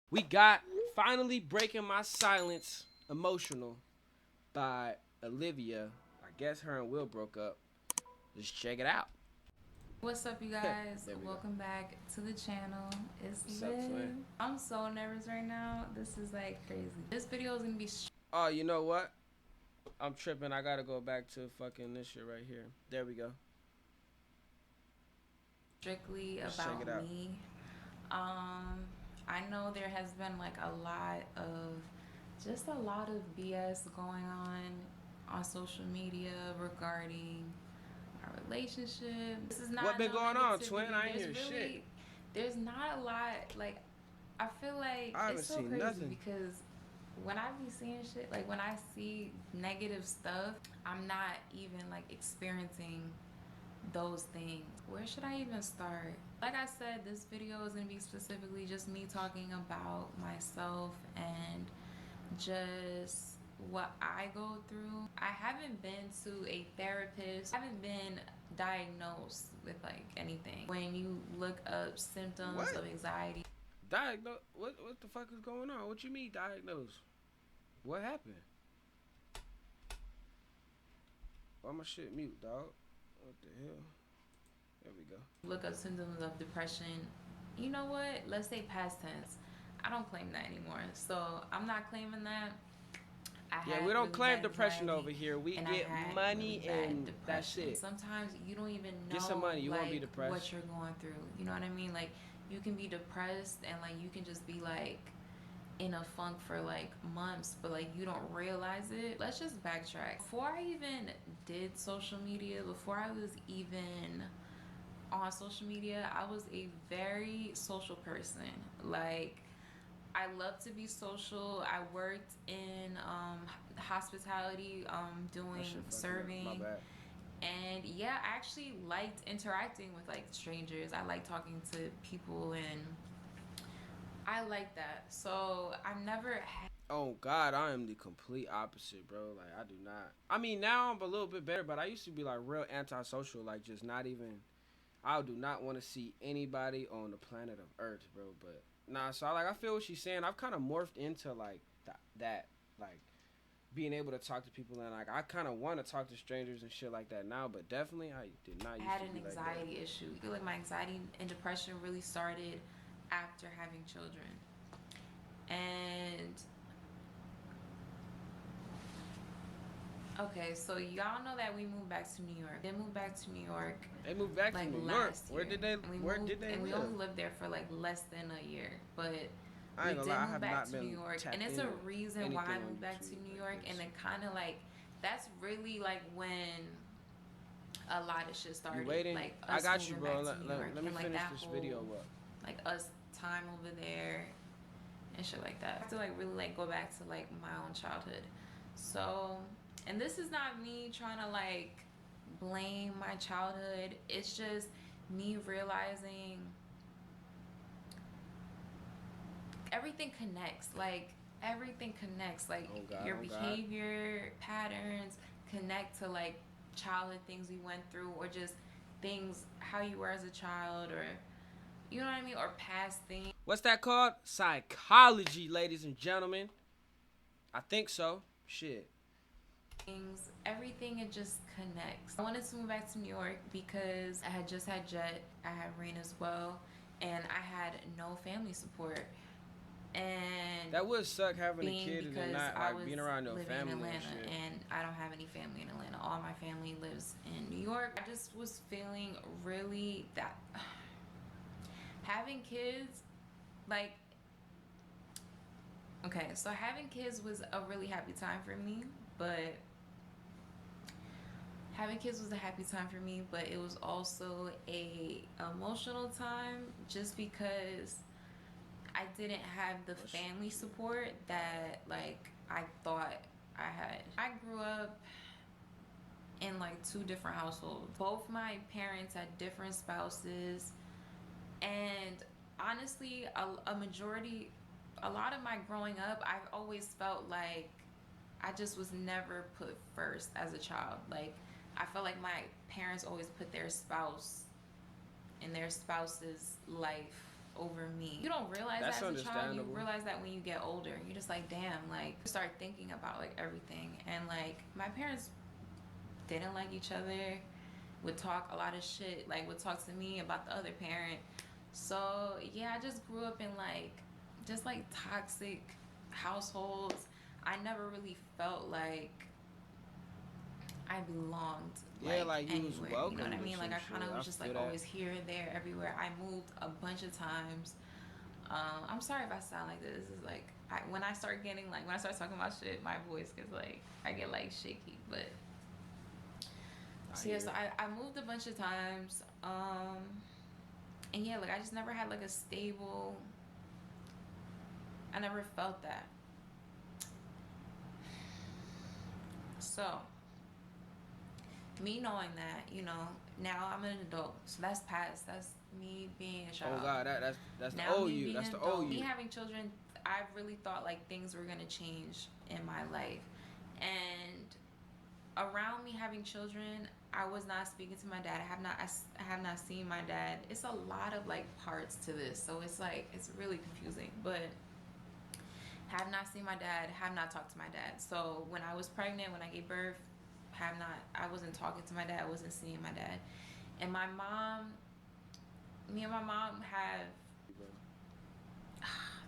We got Finally Breaking My Silence Emotional by Olivia. I guess her and Will broke up. Just check it out. What's up, you guys? There we go. Welcome back to the channel. It's What's up, Liv. twin? I'm so nervous right now. This is like crazy. This video is gonna be Oh, you know what? I'm tripping. I gotta go back to fucking this shit right here. There we go. strictly Let's check it about out. me. Um, I know there has been like a lot of BS going on social media regarding our relationship. This is What not been no going on, twin? negativity. I ain't hear shit. There's not a lot. Like, I feel like I haven't it's so seen crazy nothing. because when I be seeing shit, like when I see negative stuff, I'm not even like experiencing those things. Where should I even start? Like I said, this video is gonna be specifically just me talking about myself and just what I go through. I haven't been to a therapist. I haven't been diagnosed with like anything. When you look up symptoms What? of anxiety, Diagnose? What the fuck is going on? What you mean diagnose? What happened? Why my shit mute, dog? What the hell? There we go. look up symptoms of depression. You know what? Let's say past tense. I don't claim that anymore. So I'm not claiming that. I Yeah, had we don't really claim bad depression over anxiety here. We and I get had really money bad and that's depression. it. Sometimes you don't even Get some know money, you won't be like depressed. what you're going through. You know what I mean? Like you can be depressed and like you can just be like in a funk for like months, but like you don't realize it. Let's just backtrack. Before I even did social media, before I was even on social media, I was a very social person. Like I love to be social. I worked in hospitality, My doing shit fucking up. My serving, bad. and yeah, I actually liked interacting with like strangers. I like talking to people, and I like that. So I never had. Oh God, I am the complete opposite, bro. Like I do not. I mean, now I'm a little bit better, but I used to be like real antisocial. Like just not even. I do not want to see anybody on the planet of Earth, bro. But nah, so I feel what she's saying. I've kind of morphed into like that, like being able to talk to people and like I kind of want to talk to strangers and shit like that now. But definitely, I did not used Had to an be like that. anxiety issue. I feel like my anxiety and depression really started after having children. And okay, so y'all know that we moved back to New York. They moved back to New York They moved back to like New York. last Where year. did they? And we Where moved did they and we live? only lived there for like less than a year. But I we ain't gonna did lie. I move have back not to New been York. And tapped it's a into reason why anything I on moved back to YouTube New like York, and this. then kinda like that's really like when a lot of shit You started. waiting? Like I us got you, moving bro. back to New York Let me and like finish that this video whole up. like us time over there and shit like that. I have to like really like go back to like my own childhood. So, and this is not me trying to like blame my childhood. It's just me realizing everything connects. Like everything connects. Like Oh God, your oh God. behavior patterns connect to like childhood things we went through or just things how you were as a child or you know what I mean or past things. What's that called? Psychology, ladies and gentlemen. I think so. Shit. Everything it just connects. I wanted to move back to New York because I had just had Jet, I had Rain as well, and I had no family support. And That would suck having a being kid and then because not I like was being around your living in family and Atlanta shit. and I don't have any family in Atlanta. All my family lives in New York. I just was feeling really that having kids, like, okay, so having kids was a really happy time for me, but having kids was a happy time for me, but it was also a emotional time just because I didn't have the family support that like I thought I had. I grew up in like two different households. Both my parents had different spouses, and honestly, a lot of my growing up, I've always felt like I just was never put first as a child. Like I felt like my parents always put their spouse in their spouse's life over me. You don't realize That's that as a child. You understandable. realize that when you get older. You're just like, damn, like, you start thinking about like everything. And like, my parents didn't like each other, would talk a lot of shit, like would talk to me about the other parent. So yeah, I just grew up in like just like toxic households. I never really felt like I belonged Yeah, like like you was anywhere. You know welcome what I to mean? Like some I kind shit. of I was just feel like that. always here, there, everywhere. I moved a bunch of times. I'm sorry if I sound like this. This is like when I start getting like when I start talking about shit, my voice gets like I get like shaky. But so yeah, so I moved a bunch of times. And yeah, like I just never had like a stable. I never felt that. So me knowing that, you know, now I'm an adult, so that's past. That's me being a child. Oh God, that's the Now old me you. being That's an the adult, old me you. having children, I really thought like things were gonna change in my life, and around me having children, I was not speaking to my dad. I have not seen my dad. It's a lot of like parts to this, so it's like it's really confusing. But have not seen my dad. Have not talked to my dad. So when I was pregnant, when I gave birth, have not. I wasn't talking to my dad. I wasn't seeing my dad. And my mom, me and my mom have.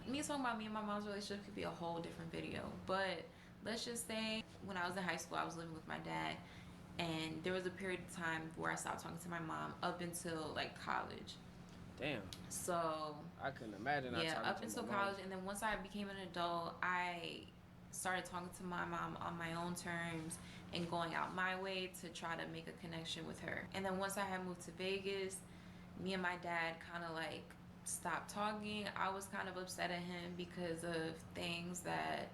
Me talking about me and my mom's relationship could be a whole different video. But let's just say when I was in high school, I was living with my dad, and there was a period of time where I stopped talking to my mom up until like college. Damn. So I couldn't imagine not yeah, talking up to until my mom. college, and then once I became an adult, I started talking to my mom on my own terms and going out my way to try to make a connection with her. And then once I had moved to Vegas, me and my dad kind of like stopped talking. I was kind of upset at him because of things that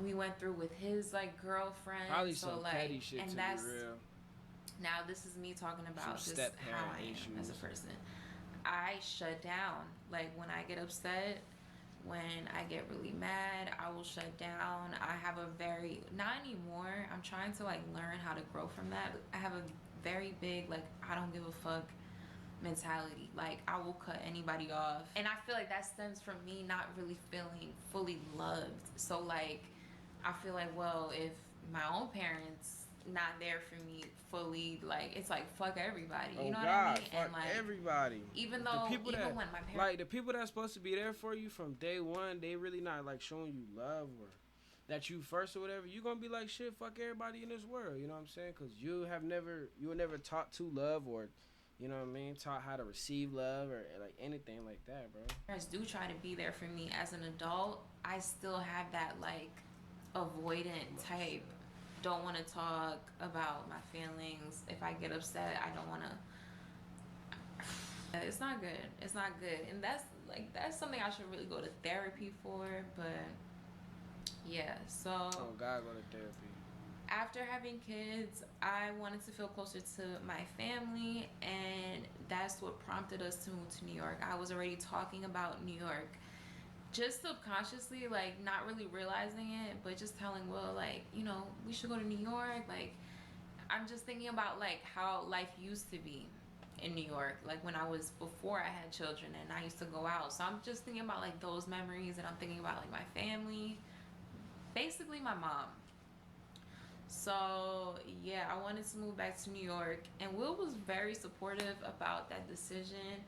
we went through with his like girlfriend. Probably so some like, petty shit and to that's be real. now this is me talking about Some just how step-parent I am issues. as a person. I shut down. Like when I get upset, when I get really mad, I will shut down. I have a very, not anymore. I'm trying to like learn how to grow from that. I have a very big like I don't give a fuck mentality. Like I will cut anybody off. And I feel like that stems from me not really feeling fully loved. So like I feel like, well, if my own parents not there for me fully, like it's like fuck everybody. You Oh know what I God, mean? fuck And like everybody. even The though people even that when my parents like the people that's supposed to be there for you from day one, they really not like showing you love or that you first or whatever. You gonna be like shit. Fuck everybody in this world. You know what I'm saying? Because you were never taught to love or, you know what I mean, taught how to receive love or like anything like that, bro. parents do try to be there for me as an adult, I still have that like avoidant type. Don't want to talk about my feelings. If I get upset, I don't want to. It's not good. It's not good, and that's something I should really go to therapy for. But yeah, so Oh God, go to therapy. after having kids, I wanted to feel closer to my family, and that's what prompted us to move to New York. I was already talking about New York, just subconsciously, like not really realizing it, but just telling Will, like, you know, we should go to New York. Like, I'm just thinking about like how life used to be in New York, like when I was before I had children and I used to go out. So I'm just thinking about like those memories, and I'm thinking about like my family, basically my mom. So yeah, I wanted to move back to New York, and Will was very supportive about that decision.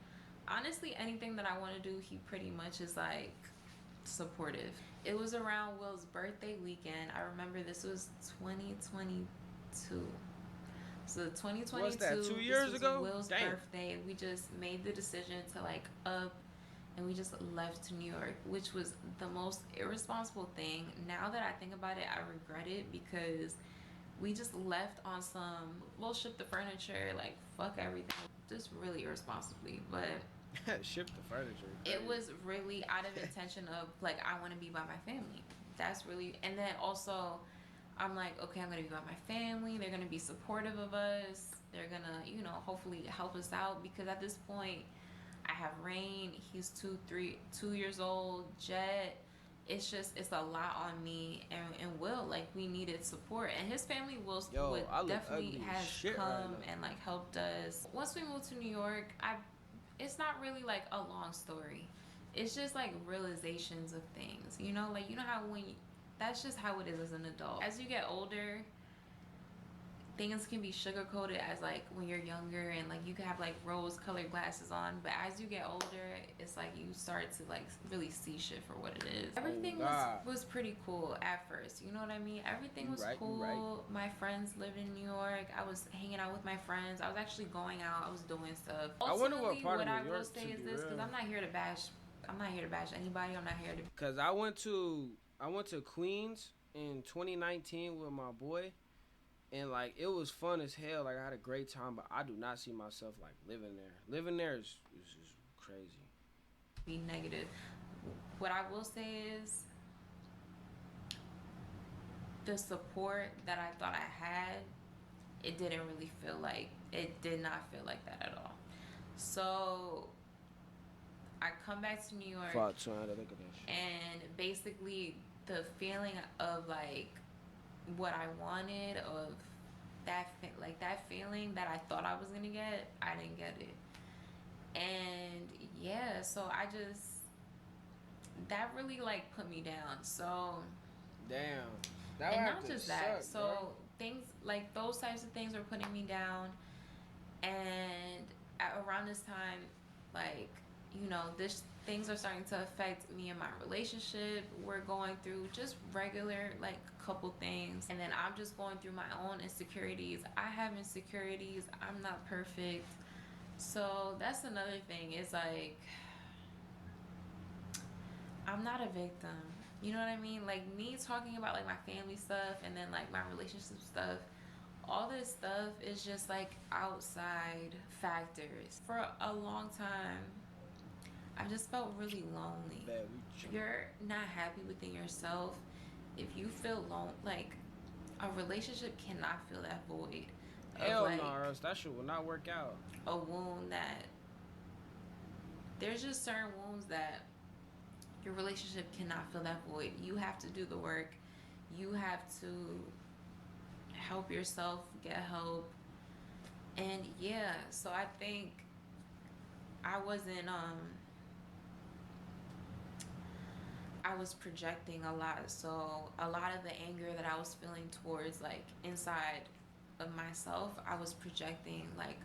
Honestly, anything that I want to do, he pretty much is like supportive. It was around Will's birthday weekend. I remember this was 2022. So What's 2022, that? this 2 years was ago? Will's Damn. birthday. We just made the decision to like up, and we just left to New York, which was the most irresponsible thing. Now that I think about it, I regret it because we just left on some, we'll ship the furniture, like fuck everything, just really irresponsibly. But Ship the furniture. it Crazy. was really out of intention of like I want to be by my family. That's really, and then also I'm like, okay, I'm gonna be by my family. They're gonna be supportive of us. They're gonna, you know, hopefully help us out because at this point, I have Rain. He's 2 years old. Jet. It's just it's a lot on me and Will. Like we needed support, and his family Yo, would I look definitely ugly as has shit come right now. and like helped us. Once we moved to New York, it's not really like a long story. It's just like realizations of things, you know, like, you know how when you, that's just how it is as an adult. As you get older, things can be sugar coated as like when you're younger, and like you can have like rose colored glasses on, but as you get older, it's like you start to like really see shit for what it is. Everything was pretty cool at first, you know what I mean? Everything was cool. My friends lived in New York. I was hanging out with my friends. I was actually going out. I was doing stuff. I wonder what part of New I will York, say to is be this, because real. I'm not here to bash anybody. I'm not here to. Cause I went to Queens in 2019 with my boy, and like it was fun as hell. Like I had a great time, but I do not see myself like living there. Living there is just crazy. Be negative. What I will say is the support that I thought I had, it did not feel like that at all. So I come back to New York, and basically the feeling of like what I wanted, of that feeling that I thought I was gonna get, I didn't get it. And yeah, so I just, that really like put me down. So damn. And not just that. Suck, so bro. Things like those types of things were putting me down. And around this time, like, you know, this things are starting to affect me and my relationship. We're going through just regular like couple things, and then I'm just going through my own insecurities. I have insecurities. I'm not perfect. So that's another thing. It's like, I'm not a victim. You know what I mean? Like, me talking about like my family stuff and then like my relationship stuff, all this stuff is just like outside factors. For a long time, I just felt really lonely. If you're not happy within yourself, if you feel like a relationship cannot fill that void. Hell no, or else that shit will not work out. A wound that, there's just certain wounds that your relationship cannot fill that void. You have to do the work. You have to help yourself get help. And yeah, so I think I wasn't I was projecting a lot. So a lot of the anger that I was feeling towards like inside of myself, I was projecting like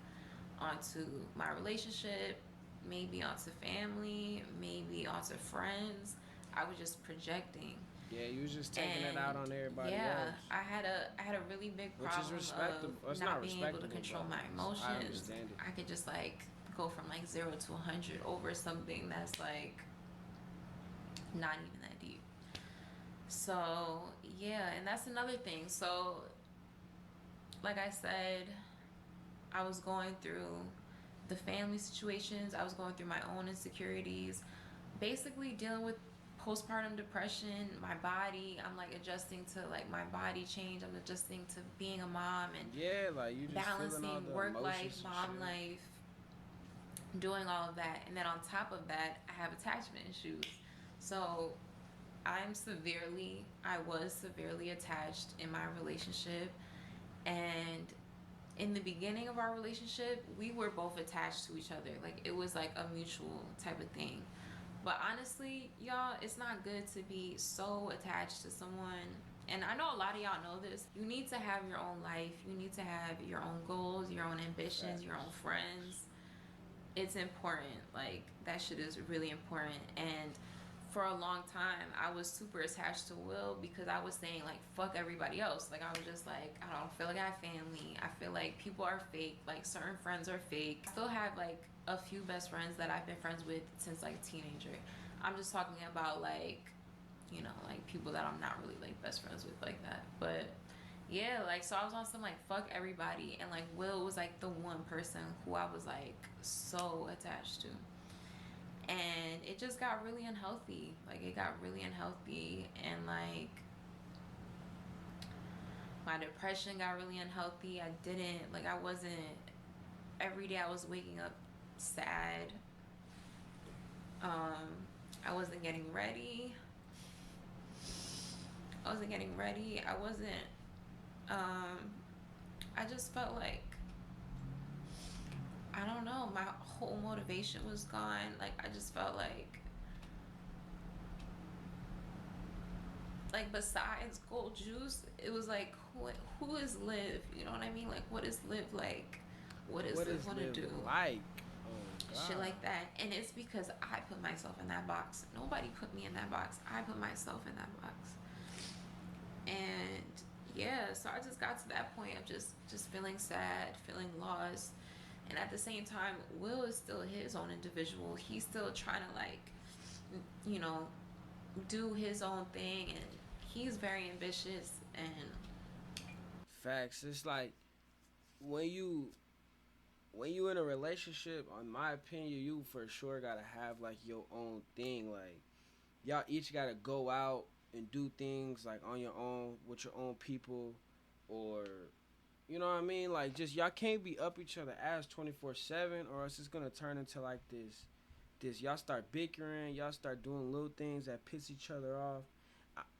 onto my relationship, maybe onto family, maybe onto friends. I was just projecting. Yeah, you was just taking it out on everybody else. Yeah, I had a really big problem, which is respectable. Of not being able to control my emotions. I could just like go from like 0 to 100 over something that's like not even that deep. So yeah, and that's another thing. So like I said, I was going through the family situations. I was going through my own insecurities, basically dealing with postpartum depression. My body, I'm like adjusting to like my body change. I'm adjusting to being a mom, and yeah, like you just balancing work life, mom life, doing all of that. And then on top of that, I have attachment issues. So I was severely attached in my relationship. And in the beginning of our relationship, we were both attached to each other. Like, it was like a mutual type of thing. But honestly, y'all, it's not good to be so attached to someone. And I know a lot of y'all know this. You need to have your own life. You need to have your own goals, your own ambitions, your own friends. It's important. Like, that shit is really important. And for a long time, I was super attached to Will because I was saying like, fuck everybody else. Like, I was just like, I don't feel like I have family. I feel like people are fake. Like, certain friends are fake. I still have like a few best friends that I've been friends with since like teenager. I'm just talking about like, you know, like people that I'm not really like best friends with like that. But yeah, like, so I was on some like fuck everybody, and like Will was like the one person who I was like so attached to. And it just got really unhealthy. Like, it got really unhealthy, and like my depression got really unhealthy. I wasn't, every day I was waking up sad. I wasn't getting ready. I I just felt like I don't know, my whole motivation was gone. Like I just felt like besides gold juice, it was like who is Liv? You know what I mean? Like what is Liv like? What does What Liv is want to live do? like? Oh Shit God. like that. And it's because I put myself in that box. Nobody put me in that box. I put myself in that box. And yeah, so I just got to that point of just feeling sad, feeling lost. And at the same time, Will is still his own individual. He's still trying to like, you know, do his own thing, and he's very ambitious. And Facts. It's like when you when you in a relationship, in my opinion, you for sure gotta have like your own thing. Like y'all each gotta go out and do things like on your own with your own people, or you know what I mean. Like just y'all can't be up each other ass 24/7, or else it's gonna turn into like this y'all start bickering, y'all start doing little things that piss each other off.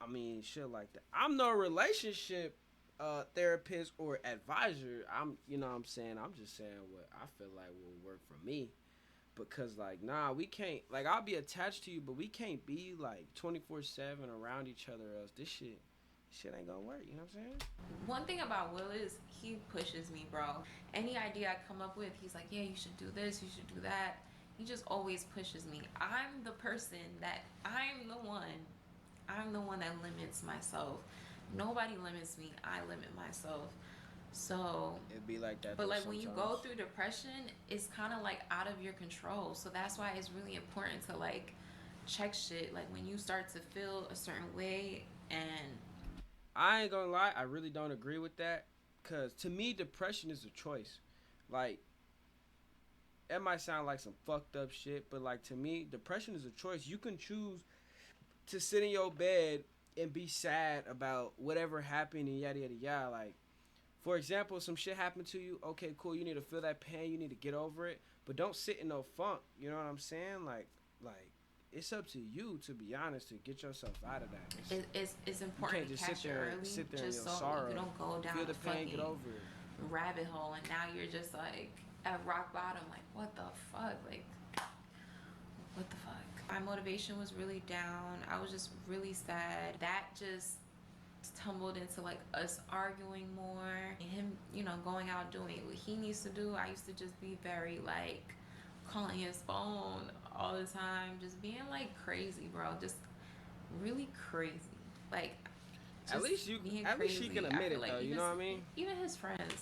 I mean, shit like that. I'm no relationship therapist or advisor. I'm, you know what I'm saying? I'm just saying what I feel like will work for me. Because, like, nah, we can't, like, I'll be attached to you, but we can't be, like, 24/7 around each other, or else this shit ain't gonna work. You know what I'm saying? one thing about Will is he pushes me, bro. Any idea I come up with, he's like, yeah, you should do this, you should do that. He just always pushes me. I'm the one that limits myself. Nobody limits me. I limit myself. So, It'd be like that, but though, like when you go sometimes. through depression, it's kind of like out of your control. So that's why it's really important to like check shit. Like when you start to feel a certain way, and I ain't gonna lie, I really don't agree with that. Because to me, depression is a choice. Like, it might sound like some fucked up shit, but like to me, depression is a choice. You can choose to sit in your bed and be sad about whatever happened and yada yada yada. Like, for example, some shit happened to you. Okay, cool. You need to feel that pain. You need to get over it, but don't sit in no funk. You know what I'm saying? Like it's up to you to be honest to get yourself out of that. it's You important can't to just catch it early, sit there in just your so you sorrow. don't go down Feel the the pain, get fucking over it. rabbit hole, and now you're just like at rock bottom. Like what the fuck? Like what the fuck? My motivation was really down. I was just really sad. That just tumbled into like us arguing more, and him, going out doing what he needs to do. I used to just be very like calling his phone all the time, just being like crazy, bro. Just really crazy. Like At just least you, being at least she can crazy. I admit feel it like though. You even know what I mean? even his friends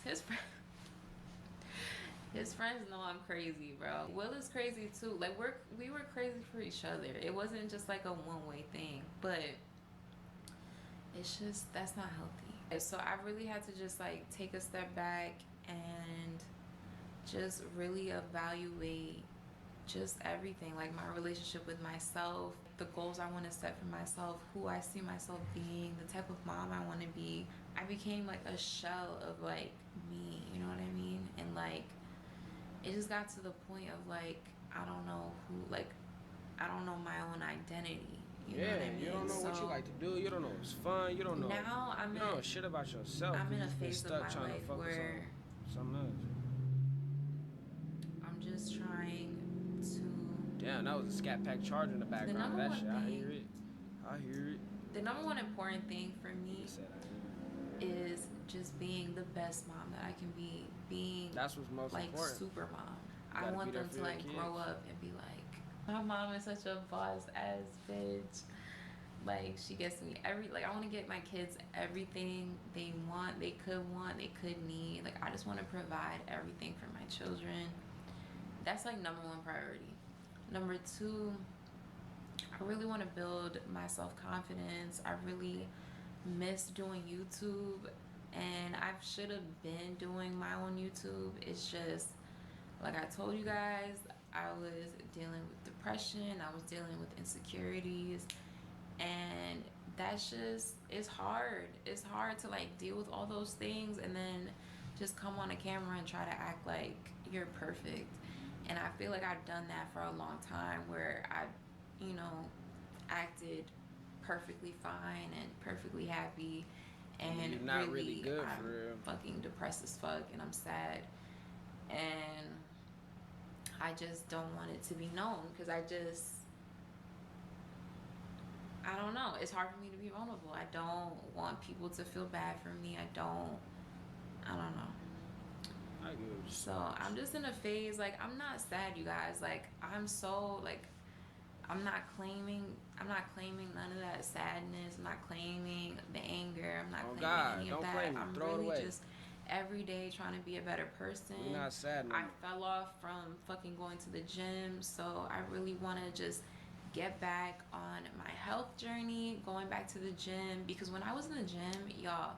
know I'm crazy, bro. Will is crazy too. Like we were crazy for each other. It wasn't just like a one way thing, but it's just that's not healthy. So I really had to just like take a step back and just really evaluate just everything, like my relationship with myself, the goals I want to set for myself, who I see myself being, the type of mom I want to be. I became like a shell of like me, you know what I mean? And like it just got to the point of like I don't know who, like I don't know my own identity, you know what Yeah, I you mean? don't know what you So like to do. You don't know what's fun. now You don't know shit about yourself. I'm You in a just been phase of stuck my trying to life focus on where something else. I'm just trying to. Damn, that was a Scat Pack charger in the The background of number that one shit. I thing, hear it. I hear it. the number one important thing for He me said I hear it. is just being the best mom that I can be, being That's what's most like important. super mom. You I gotta be want there them for to your like grow kids. up and be like, my mom is such a boss ass bitch. Like she gets me I want to get my kids everything they could need. Like I just want to provide everything for my children. That's like number one priority. Number two, I really want to build my self confidence. I really miss doing YouTube, and I should have been doing my own YouTube. It's just like I told you guys, I was dealing with depression, I was dealing with insecurities, and that's just it's hard. It's hard to like deal with all those things and then just come on a camera and try to act like you're perfect. And I feel like I've done that for a long time where I, you know, acted perfectly fine and perfectly happy, And and you're not really really good for I'm real. fucking depressed as fuck and I'm sad. And I just don't want it to be known because I don't know. It's hard for me to be vulnerable. I don't want people to feel bad for me. I don't know. I get what you're So saying. I'm just in a phase, like, I'm not sad, you guys. Like, I'm so, like, I'm not claiming none of that sadness. I'm not claiming the anger. I'm not Oh claiming God, any of don't that. claim it. I'm Throw it really away. just every day trying to be a better person. We're not sad no I more. fell off from fucking going to the gym, so I really want to just get back on my health journey, going back to the gym, because when I was in the gym, y'all,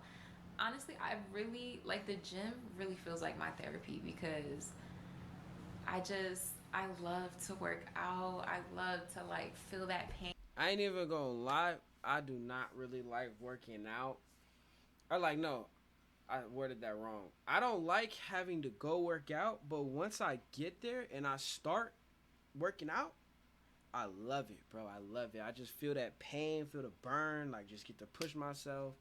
honestly, I really like the gym. Really feels like my therapy because I love to work out. I love to like feel that pain. I ain't even gonna lie. I do not really like working out. Or like no, I worded that wrong. I don't like having to go work out, but once I get there and I start working out, I love it, bro. I love it. I just feel that pain, feel the burn, like just get to push myself,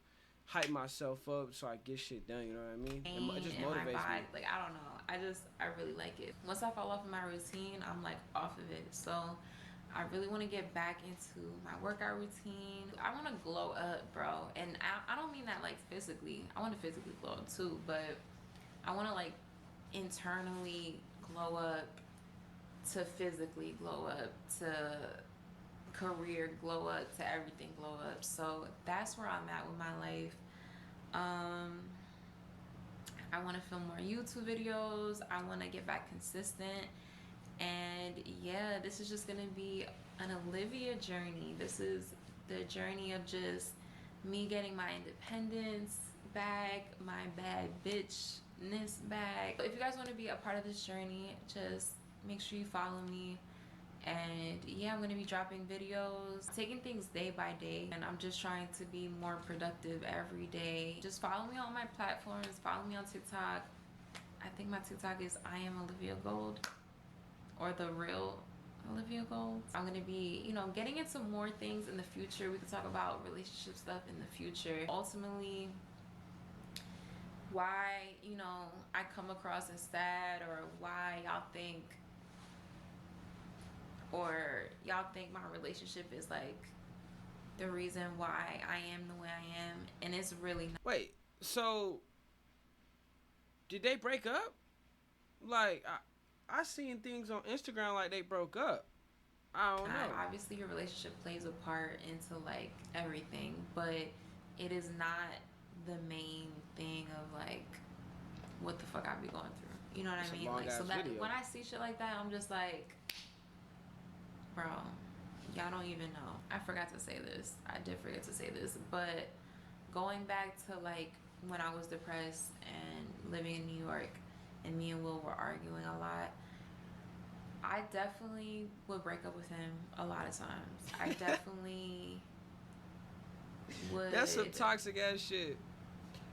hype myself up so I get shit done, you know what I mean? It just In my motivates body. me. Like, I don't know. I really like it. Once I fall off of my routine, I'm like off of it. So I really want to get back into my workout routine. I want to glow up, bro. And I don't mean that like physically. I want to physically glow up too, but I want to like internally glow up to physically glow up to career glow up to everything glow up. So that's where I'm at with my life. I want to film more YouTube videos. I want to get back consistent. And yeah, this is just going to be an Olivia journey. This is the journey of just me getting my independence back, my bad bitchness back. If you guys want to be a part of this journey, just make sure you follow me. And yeah, I'm going to be dropping videos, taking things day by day, and I'm just trying to be more productive every day. Just follow me on my platforms. Follow me on TikTok. I think my TikTok is I am Olivia Gold, or the real Olivia Gold. I'm gonna be, getting into more things in the future. We can talk about relationship stuff in the future. Ultimately, why, I come across as sad, or why y'all think my relationship is like the reason why I am the way I am, and it's really not. Wait, so did they break up? Like I seen things on Instagram like they broke up. I don't know. Obviously, your relationship plays a part into like everything, but it is not the main thing of like what the fuck I be going through. You know what I mean? Like, so that video. when I see shit like that, I'm just like, bro, y'all don't even know. I forgot to say this. I did forget to say this, but going back to like when I was depressed and living in New York, and me and Will were arguing a lot, I definitely would break up with him a lot of times. I definitely would. That's some toxic ass shit.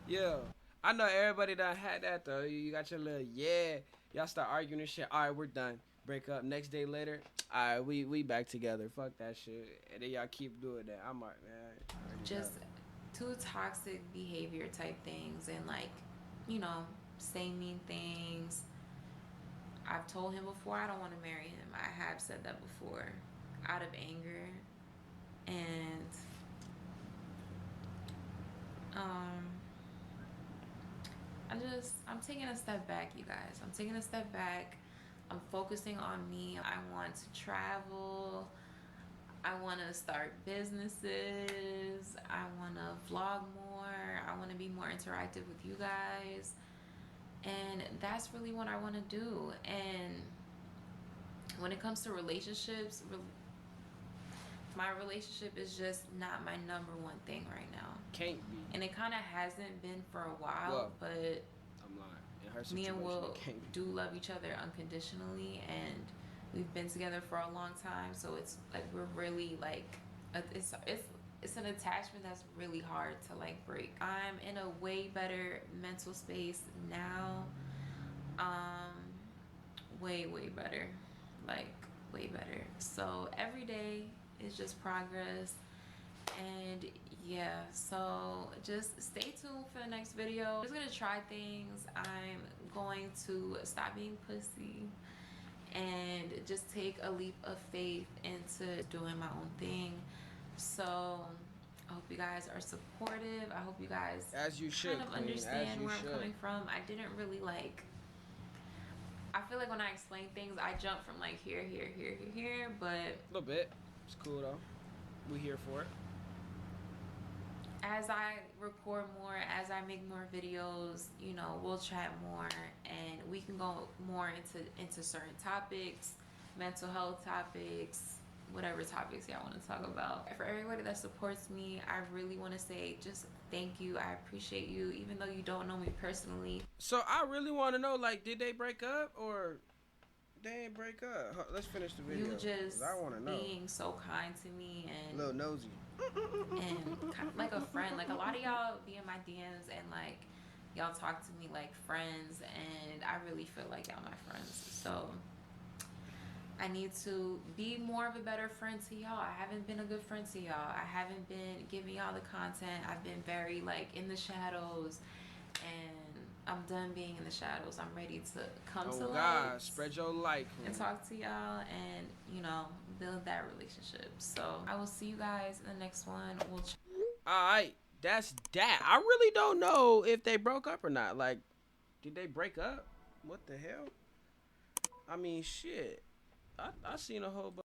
Yeah. I know everybody done had that though. You got your little y'all start arguing and shit. Alright, we're done. Break up. Next day later, alright, we back together. Fuck that shit. And then y'all keep doing that. I'm like, man. Just two toxic behavior type things, and like, say mean things. I've told him before I don't want to marry him. I have said that before out of anger. And I'm taking a step back, you guys. I'm taking a step back. I'm focusing on me. I want to travel. I want to start businesses. I want to vlog more. I want to be more interactive with you guys. And that's really what I want to do. And when it comes to relationships, my relationship is just not my number one thing right now. Can't be. And it kind of hasn't been for a while, well, but I'm lying. In her me situation, and Will do love each other unconditionally, and we've been together for a long time. So it's like we're really like it's an attachment that's really hard to like break. I'm in a way better mental space now. Way better, like way better. So every day is just progress. And yeah, so just stay tuned for the next video. I'm just gonna try things. I'm going to stop being pussy, and just take a leap of faith into doing my own thing. So I hope you guys are supportive. I hope you guys As you kind should, of Queen. As understand you where I'm should. coming from. I didn't really like. I feel like when I explain things, I jump from like here, but A little bit. It's cool though. We here for it. as I record more, as I make more videos, you know, we'll chat more and we can go more into certain topics, mental health topics, whatever topics y'all want to talk about. For everybody that supports me, I really want to say just thank you. I appreciate you, even though you don't know me personally. So I really want to know, like, did they break up or they ain't break up? Let's finish the video. You just I want to know. being so kind to me and Little nosy. and kind of like a friend. Like a lot of y'all be in my DMs and like y'all talk to me like friends, and I really feel like y'all my friends. So I need to be more of a better friend to y'all. I haven't been a good friend to y'all. I haven't been giving y'all the content. I've been very like in the shadows, and I'm done being in the shadows. I'm ready to come to light. Spread your light, Queen. And talk to y'all and, you know, build that relationship. So I will see you guys in the next one. Alright, that's that. I really don't know if they broke up or not. Like, did they break up? What the hell? I mean, shit. I seen a whole bunch.